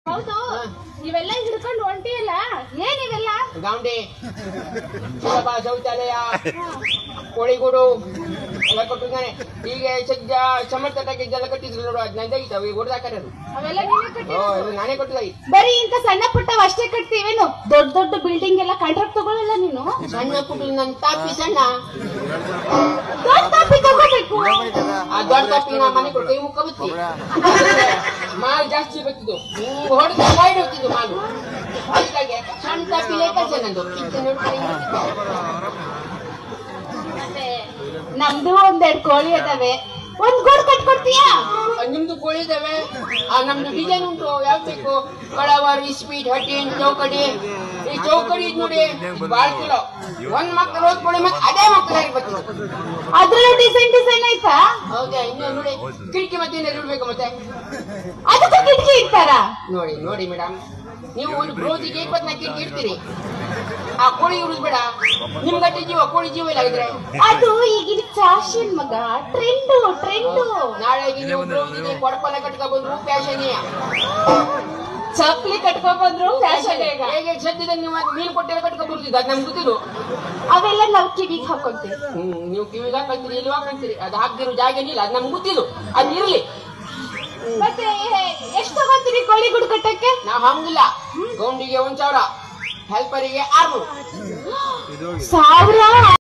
ಹೌದು ಇವೆಲ್ಲ ಹಿಡ್ಕೊಂಡು ಹೊಂಟಿಯಲ್ಲ ಏನಿವೆಲ್ಲ ಗಾಂಡಿ ಸುಲಭ ಶೌಚಾಲಯ ಕೋಳಿಗೂಡು ಎಲ್ಲ ಕೊಟ್ಟಿದ್ದಾನೆ. ಈಗ ಸದ್ಯ ಸಮರ್ಥ ಪ್ಯಾಕೇಜ್ ಎಲ್ಲ ಕಟ್ಟಿದ್ರು ನೋಡು, ಅದನ್ನ ಈಗ ಹೊಡೆದಾಕರು ಅವೆಲ್ಲ ನೀನೇ ಕಟ್ಟಿರೋದು? ನಾನೇ ಕೊಟ್ಟಿದ್ದ. ಬರೀ ಇಂತ ಸಣ್ಣ ಪುಟ್ಟ ಅಷ್ಟೇ ಕಟ್ತೀವೇನು? ದೊಡ್ಡ ದೊಡ್ಡ ಬಿಲ್ಡಿಂಗ್ ಎಲ್ಲ ಕಾಂಟ್ರಾಕ್ಟ್ ತಗೊಳ್ಳಲ್ಲ ನೀನು? ಸಣ್ಣ ಪುಟ್ಟ ನನ್ ತಾಪಿ ಸಣ್ಣ ದೊಡ್ಡ ತಾಪಿ ತಗೋಬೇಕು. ಆ ದೊಡ್ಡ ತಾಪಿ ನಾ ಮನೆ ಕೊಟ್ಟು ಕೈ ಮುಕ್ಕ ಬತ್ತಿ ಮಾಲ್ ಜಾಸ್ತಿ ಬರ್ತಿದ್ದು ಹೊಡೆದು ಸೈಡ್ ಹೋಗ್ತಿದ್ದು ಮಾಲು. ಅದಕ್ಕಾಗಿ ಸಣ್ಣ ತಾಪಿ ಲೇಖ ನಂದು ನಮ್ದು ಒಂದೆರಡು ಕೋಳಿ ಅದಾವೆ, ಒಂದ್ ಗೋಡ್ ಕಟ್ಕೊಡ್ತೀಯಾ? ನಿಮ್ದು ಕೋಳಿ ಇದಾವೆ, ನಮ್ದು ಡಿಸೈನ್ ಉಂಟು. ಯಾವ್ ಬೇಕು? ಕಳವಾರು, ಇಸ್ಪೀಟ್, ಹಟ್ಟಿನ್, ಚೌಕಡಿ. ಈ ಚೌಕಡಿ ಇದ್ ನೋಡಿ ಬಾಳ್ ಕಿಲೋ. ಒಂದ್ ಮಕ್ಕಳು ಓದ್ಕೊಳ್ಳಿ ಮತ್ತೆ ಅದೇ ಮಕ್ಕಳಾಗಿ ಬರ್ತಿದ್ರು. ಅದ್ರಲ್ಲೂ ಡಿಸೈನ್ ಡಿಸೈನ್ ಆಯ್ತಾ? ಹೌದಾ? ಇನ್ನು ನೋಡಿ ಕಿಟಕಿ ಮತ್ತೆ ಇಡ್ಬೇಕು ಮತ್ತೆ ಅದಕ್ಕೂ ಕಿಟಕಿ ಇಡ್ತಾರ? ನೋಡಿ ನೋಡಿ ಮೇಡಮ್, ನೀವು ಒಂದು ಬ್ಲೌಸಿಗೆ 24 ಕಿಟಕಿ ಇಡ್ತೀರಿ. ಆ ಕೋಳಿ ಉಳಿದ್ ಬೇಡ, ನಿಮ್ ಗಟ್ಟಿ ಜೀವ ಕೋಳಿ ಜೀವ ಇಲ್ಲ ಆಗಿದ್ರೆ. ಅದು ಈಗಿನ ಫ್ಯಾಷನ್ ಮಗ, ಟ್ರೆಂಡು ಟ್ರೆಂಡು. ನಾಳೆಗೆ ನೀವು ಬ್ಲೌಸಿಗೆ ಕೊಡಪಲ್ಲ ಕಟ್ಕ ಬಂದ್ರು ಫ್ಯಾಷನ್. ಚಪ್ಪಲಿ ಕಟ್ಕೊ ಬಂದ್ರು ಫ್ಯಾಷನ್. ಹೇಗೆ ಸದ್ಯದಲ್ಲಿ ನೀವು ಮೀನು ಕೊಟ್ಟೆಲ್ಲ ಕಟ್ಕೊ ಬರ್ತಿದ್ದು ಅದು ನಮ್ಗೆ ಗೊತ್ತಿಲ್ಲ. ಅವೆಲ್ಲ ನಾವು ಕಿವಿಗೆ ಹಾಕೊಂತೀವಿ. ನೀವು ಕಿವಿಗೆ ಹಾಕಂತೀರಿ, ಇಲ್ಲಿ ಹಾಕಂತೀರಿ, ಅದು ಹಾಕ್ದಿರೋ ಜಾಗ ಏನಿಲ್ಲ, ಅದು ನಮ್ಗೆ ಗೊತ್ತಿಲ್ಲ. ಅದು ಇರ್ಲಿ. ಮತ್ತೆ ಎಷ್ಟು ತಗೋತೀರಿ ಕೋಳಿ ಗುಡ್ ಕಟ್ಟಕ್ಕೆ? ನಾವ್ ಹಂಗಿಲ್ಲ. ಗೌಂಡಿಗೆ 1000, ಹೆಲ್ಪರಿಗೆ 600. 1000?